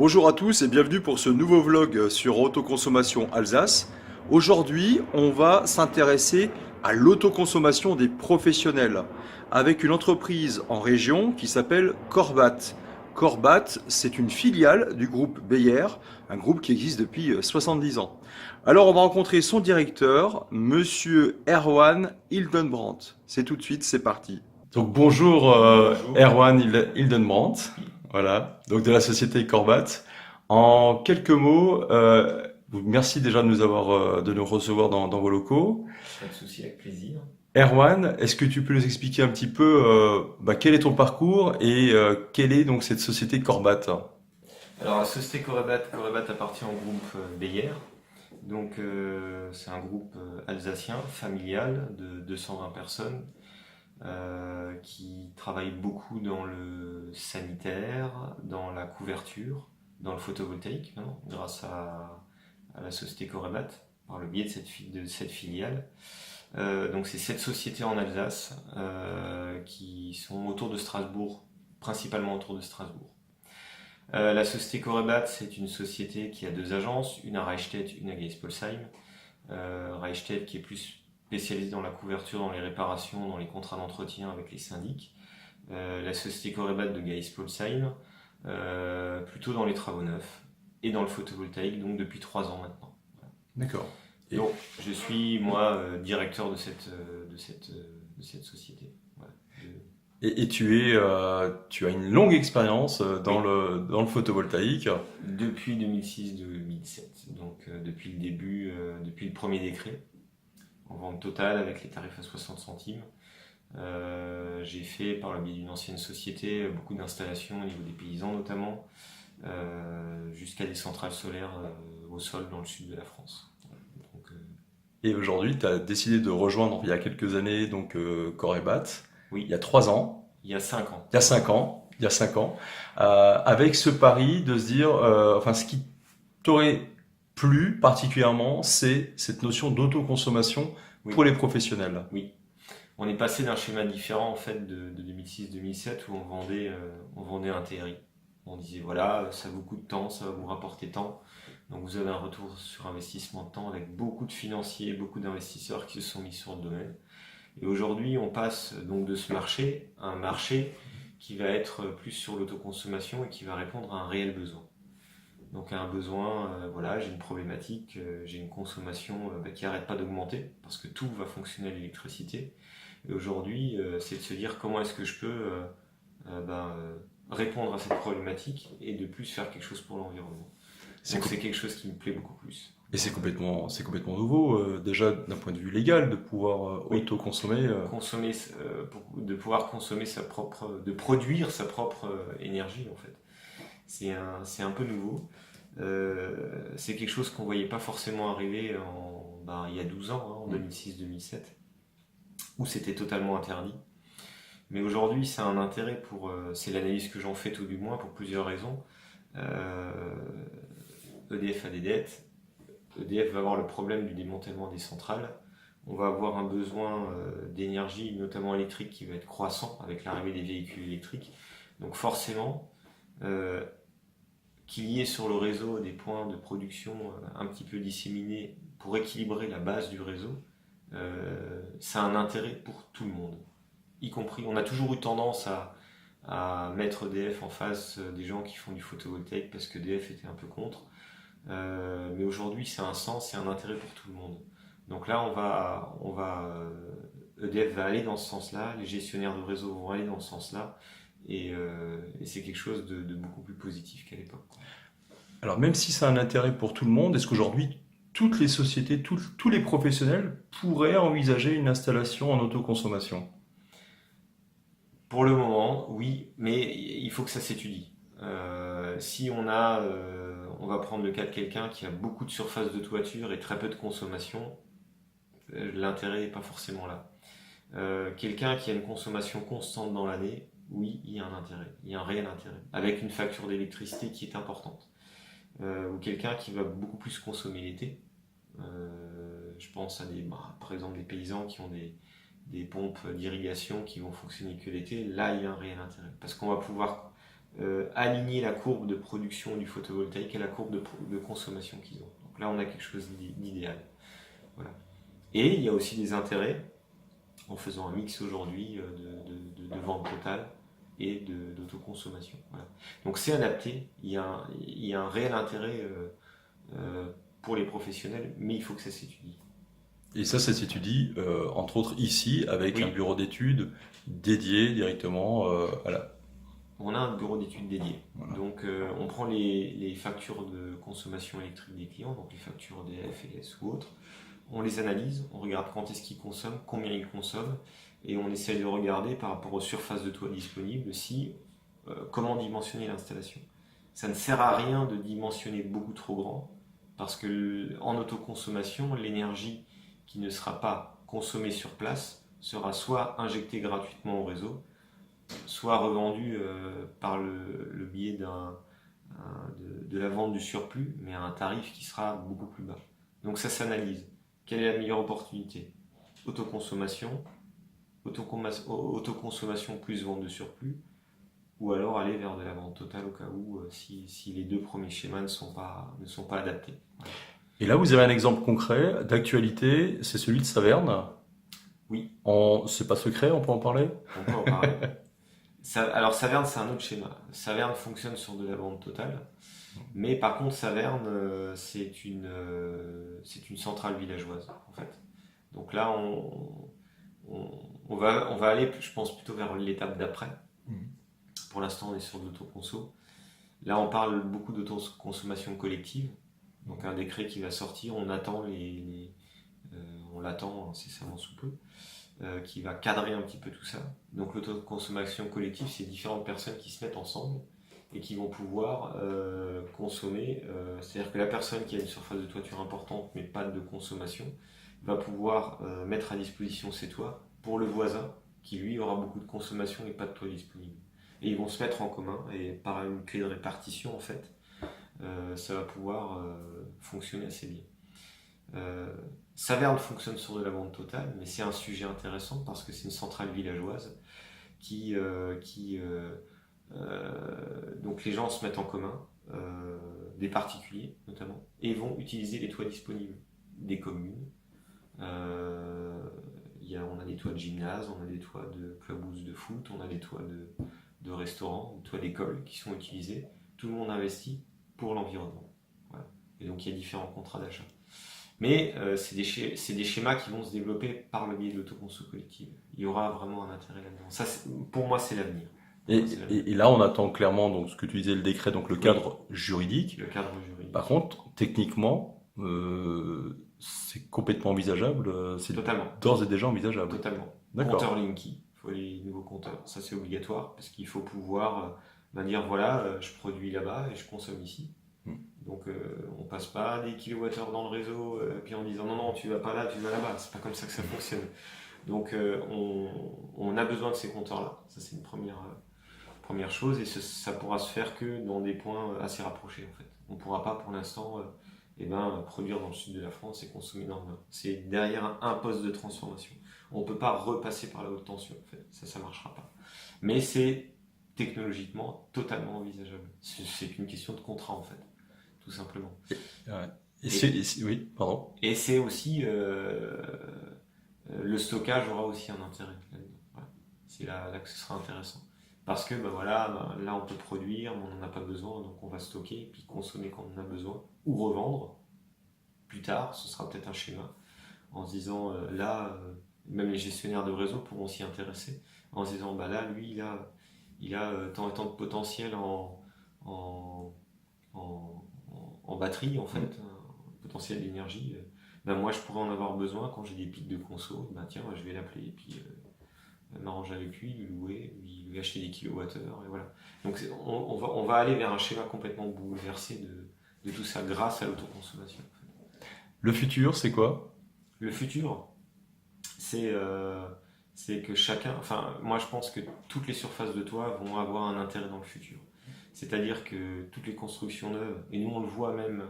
Bonjour à tous et bienvenue pour ce nouveau vlog sur Autoconsommation Alsace. Aujourd'hui, on va s'intéresser à l'autoconsommation des professionnels avec une entreprise en région qui s'appelle Corbat. Corbat, c'est une filiale du groupe Bayer, un groupe qui existe depuis 70 ans. Alors, on va rencontrer son directeur, monsieur Erwan Hildenbrandt. C'est tout de suite, c'est parti. Donc bonjour Bonjour. Erwan Hildenbrandt, voilà, donc de la société Corbat. En quelques mots, merci déjà de nous recevoir dans vos locaux. Pas de souci, avec plaisir. Erwan, est-ce que tu peux nous expliquer un petit peu quel est ton parcours et quelle est donc cette société Corbat? Alors, la société Corebat appartient au groupe Bayer. Donc, c'est un groupe alsacien, familial, de 220 personnes, qui travaille beaucoup dans le sanitaire, dans la couverture, dans le photovoltaïque, hein, grâce à la société Corebat, par le biais de cette filiale. Donc, c'est 7 sociétés en Alsace qui sont autour de Strasbourg, principalement autour de Strasbourg. La société Corebat, c'est une société qui a deux agences, une à Reichstett, une à Geispolsheim. Reichstett qui est plus spécialisée dans la couverture, dans les réparations, dans les contrats d'entretien avec les syndics. La société Corebat de Geispolsheim, plutôt dans les travaux neufs et dans le photovoltaïque, donc depuis 3 ans maintenant. D'accord. Et, Donc, je suis, moi, directeur de cette société. Voilà. et tu as une longue expérience Oui. dans le photovoltaïque. Depuis 2006-2007, donc depuis le début, depuis le premier décret, en vente totale avec les tarifs à 60 centimes. J'ai fait, par le biais d'une ancienne société, beaucoup d'installations au niveau des paysans notamment, jusqu'à des centrales solaires au sol dans le sud de la France. Donc, Et aujourd'hui, tu as décidé de rejoindre il y a quelques années donc Corebat, il y oui, a 3 ans, il y a 5 ans. il y a 5 ans, il y a 5 ans, avec ce pari de se dire, enfin, ce qui t'aurait plu particulièrement, c'est cette notion d'autoconsommation Oui, pour les professionnels. oui. On est passé d'un schéma différent en fait de 2006-2007 où on vendait un TRI. On disait voilà, ça vous coûte tant, ça va vous rapporter tant. Donc vous avez un retour sur investissement de temps avec beaucoup de financiers, beaucoup d'investisseurs qui se sont mis sur le domaine. Et aujourd'hui, on passe donc de ce marché à un marché qui va être plus sur l'autoconsommation et qui va répondre à un réel besoin. Donc à un besoin, voilà, j'ai une problématique, j'ai une consommation qui n'arrête pas d'augmenter parce que tout va fonctionner à l'électricité. Et aujourd'hui, c'est de se dire comment est-ce que je peux répondre à cette problématique et de plus faire quelque chose pour l'environnement. C'est Donc co- c'est quelque chose qui me plaît beaucoup plus. et c'est complètement nouveau, déjà d'un point de vue légal, de pouvoir Oui, autoconsommer. consommer, de pouvoir consommer de produire sa propre énergie en fait. C'est un peu nouveau. C'est quelque chose qu'on voyait pas forcément arriver il y a 12 ans, hein, en 2006-2007, où c'était totalement interdit. Mais aujourd'hui, ça a un intérêt c'est l'analyse que j'en fais tout du moins pour plusieurs raisons. Euh, EDF a des dettes. EDF va avoir le problème du démantèlement des centrales. On va avoir un besoin d'énergie, notamment électrique, qui va être croissant avec l'arrivée des véhicules électriques. Donc forcément, euh, qu'il y ait sur le réseau des points de production un petit peu disséminés pour équilibrer la base du réseau, ça a un intérêt pour tout le monde. Y compris, on a toujours eu tendance à mettre EDF en face des gens qui font du photovoltaïque parce que EDF était un peu contre. Mais aujourd'hui, c'est un sens et un intérêt pour tout le monde. Donc là, EDF va aller dans ce sens-là, les gestionnaires de réseau vont aller dans ce sens-là, et c'est quelque chose de beaucoup plus positif qu'à l'époque. Alors même si ça a un intérêt pour tout le monde, est-ce qu'aujourd'hui toutes les sociétés, tous les professionnels pourraient envisager une installation en autoconsommation? Pour le moment, oui, mais il faut que ça s'étudie. Si on va prendre le cas de quelqu'un qui a beaucoup de surface de toiture et très peu de consommation, l'intérêt n'est pas forcément là. Quelqu'un qui a une consommation constante dans l'année, oui, il y a un intérêt, il y a un réel intérêt, avec une facture d'électricité qui est importante. Ou quelqu'un qui va beaucoup plus consommer l'été. Je pense à par exemple des paysans qui ont des pompes d'irrigation qui vont fonctionner que l'été. Là, il y a un réel intérêt, parce qu'on va pouvoir aligner la courbe de production du photovoltaïque à la courbe de consommation qu'ils ont. Donc là, on a quelque chose d'idéal. Voilà. Et il y a aussi des intérêts en faisant un mix aujourd'hui de vente totale et d'autoconsommation. Voilà. Donc c'est adapté, il y a un réel intérêt pour les professionnels, mais il faut que ça s'étudie. Et ça s'étudie, entre autres, ici, avec un Oui, bureau d'études dédié directement à la... on a un bureau d'études dédié. Voilà. Donc on prend les factures de consommation électrique des clients, donc les factures EDF, EDS ou autres, on les analyse, on regarde quand est-ce qu'ils consomment, combien ils consomment, et on essaie de regarder par rapport aux surfaces de toit disponibles comment dimensionner l'installation. Ça ne sert à rien de dimensionner beaucoup trop grand, parce que en autoconsommation, l'énergie qui ne sera pas consommée sur place sera soit injectée gratuitement au réseau, soit revendue par le biais de la vente du surplus, mais à un tarif qui sera beaucoup plus bas. Donc ça s'analyse. Quelle est la meilleure opportunité? Autoconsommation, autoconsommation plus vente de surplus, ou alors aller vers de la vente totale au cas où si les deux premiers schémas ne sont pas adaptés. Voilà. Et là, vous avez un exemple concret d'actualité, c'est celui de Saverne. Oui, C'est pas secret, on peut en parler? on peut en parler. Alors Saverne, c'est un autre schéma. Saverne fonctionne sur de la vente totale, mais par contre Saverne, c'est une centrale villageoise en fait. Donc là, on va aller, je pense, plutôt vers l'étape d'après. Pour l'instant, on est sur de l'autoconso. Là, on parle beaucoup d'autoconsommation collective. Donc un décret qui va sortir, on attend on l'attend incessamment sous peu, qui va cadrer un petit peu tout ça. Donc l'autoconsommation collective, c'est différentes personnes qui se mettent ensemble et qui vont pouvoir consommer. C'est-à-dire que la personne qui a une surface de toiture importante mais pas de consommation va pouvoir mettre à disposition ses toits pour le voisin qui lui aura beaucoup de consommation et pas de toit disponible. Et ils vont se mettre en commun et par une clé de répartition en fait, ça va pouvoir fonctionner assez bien. Saverne fonctionne sur de la vente totale, mais c'est un sujet intéressant parce que c'est une centrale villageoise donc les gens se mettent en commun, des particuliers notamment, et vont utiliser les toits disponibles des communes. On a des toits de gymnase, on a des toits de clubhouse de foot, on a des toits de restaurants, des toits d'école qui sont utilisés. Tout le monde investit pour l'environnement. Voilà. Et donc il y a différents contrats d'achat. Mais c'est des schémas qui vont se développer par le biais de l'autoconso collective. Il y aura vraiment un intérêt là-dedans. Ça, pour moi, c'est l'avenir. Et là, on attend clairement donc ce que tu disais, le décret, donc le cadre juridique. Le cadre juridique. Par contre, techniquement, c'est complètement envisageable. C'est Totalement. d'ores et déjà envisageable. Totalement. D'accord. Compteur Linky, il faut les nouveaux compteurs. Ça, c'est obligatoire parce qu'il faut pouvoir dire voilà, je produis là-bas et je consomme ici. Donc on passe pas des kilowattheures dans le réseau puis en disant non tu vas pas là, tu vas là-bas. C'est pas comme ça que ça fonctionne. Donc on a besoin de ces compteurs là. Ça c'est une première chose et ça pourra se faire que dans des points assez rapprochés en fait. On pourra pas pour l'instant produire dans le sud de la France et consommer dans le nord. C'est derrière un poste de transformation. On peut pas repasser par la haute tension en fait. Ça marchera pas. Mais c'est technologiquement totalement envisageable. C'est une question de contrat en fait. Tout simplement. Oui, pardon. Et c'est aussi le stockage aura aussi un intérêt là-dedans. Voilà. C'est là que ce sera intéressant. Parce que là on peut produire, mais on n'en a pas besoin, donc on va stocker, puis consommer quand on en a besoin, ou revendre plus tard, ce sera peut-être un schéma, en se disant même les gestionnaires de réseau pourront s'y intéresser, en se disant là lui il a tant et tant de potentiel en batterie en fait, un potentiel d'énergie. Moi je pourrais en avoir besoin quand j'ai des pics de conso, tiens je vais l'appeler et puis m'arranger avec lui, lui louer, lui acheter des kilowattheures et voilà. Donc on va aller vers un schéma complètement bouleversé de tout ça grâce à l'autoconsommation. En fait. Le futur c'est quoi? Le futur c'est que moi je pense que toutes les surfaces de toit vont avoir un intérêt dans le futur. C'est-à-dire que toutes les constructions neuves, et nous on le voit même,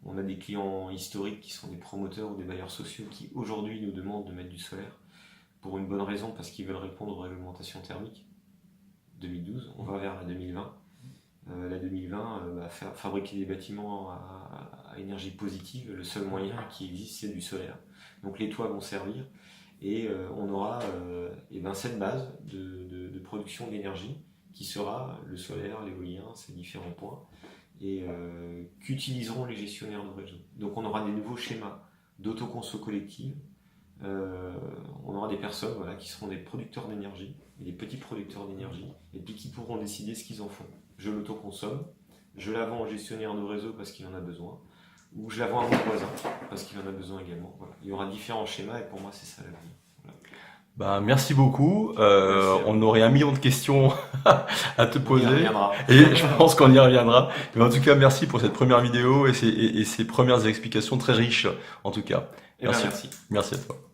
on a des clients historiques qui sont des promoteurs ou des bailleurs sociaux qui aujourd'hui nous demandent de mettre du solaire pour une bonne raison, parce qu'ils veulent répondre aux réglementations thermiques. 2012, on va vers la 2020. la 2020, fabriquer des bâtiments à énergie positive, le seul moyen qui existe, c'est du solaire. Donc les toits vont servir et on aura cette base de production d'énergie qui sera le solaire, l'éolien, ces différents points, et qu'utiliseront les gestionnaires de réseau. Donc on aura des nouveaux schémas d'autoconso collective. On aura des personnes qui seront des producteurs d'énergie, des petits producteurs d'énergie, et puis qui pourront décider ce qu'ils en font. Je l'autoconsomme, je la vends au gestionnaire de réseau parce qu'il en a besoin, ou je la vends à mon voisin parce qu'il en a besoin également. Voilà. Il y aura différents schémas et pour moi c'est ça l'avenir. Voilà. Merci beaucoup. On aurait 1 million de questions à te poser. On y reviendra. Et je pense qu'on y reviendra. Mais en tout cas, merci pour cette première vidéo et ces premières explications très riches, en tout cas. Merci. Merci à toi.